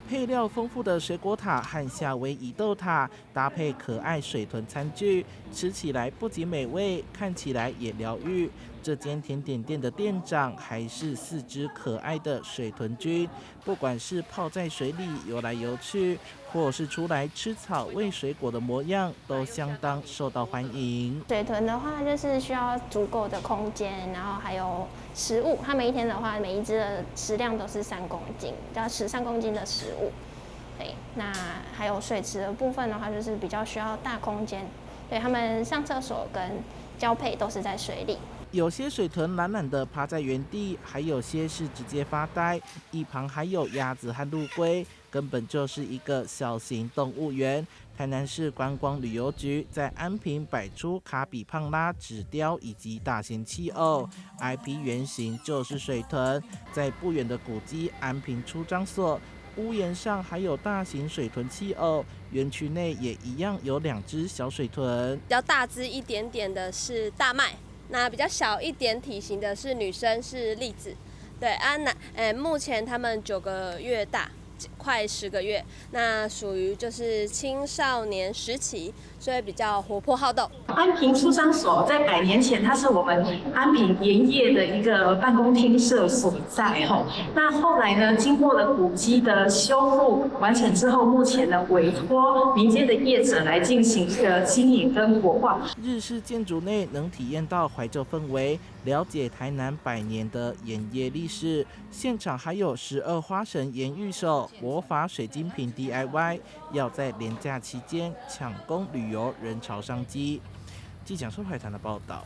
配料丰富的水果塔和夏威夷豆塔，搭配可爱水豚餐具，吃起来不仅美味，看起来也疗愈。这间甜点店的店长还是4只可爱的水豚君，不管是泡在水里游来游去，或是出来吃草喂水果的模样，都相当受到欢迎。水豚的话，就是需要足够的空间，然后还有食物。它每一天的话，每一只的食量都是3公斤，要吃3公斤的食物。对，那还有水池的部分的话，就是比较需要大空间。对，他们上厕所跟交配都是在水里。有些水豚懒懒地趴在原地，还有些是直接发呆，一旁还有鸭子和陆龟，根本就是一个小型动物园。台南市观光旅游局在安平摆出卡比胖拉纸雕以及大型企鹅 ，IP 原型就是水豚。在不远的古迹安平出张所，屋檐上还有大型水豚企鹅，园区内也一样有2只小水豚。比较大只一点点的是大麦。那比较小一点体型的是女生，是栗子，对啊，目前他们9个月大，快10个月，那属于就是青少年时期，所以比较活泼好动。安平出张所在100年前，它是我们安平盐业的一个办公厅舍所在吼。那后来呢，经过了古迹的修复完成之后，目前呢委托民间的业者来进行这个经营跟活化。日式建筑内能体验到怀旧氛围，了解台南100年的盐业历史。现场还有12花神盐御手、魔法水晶瓶 DIY， 要在连假期间抢攻旅游人潮商机。记者收海谈的报道。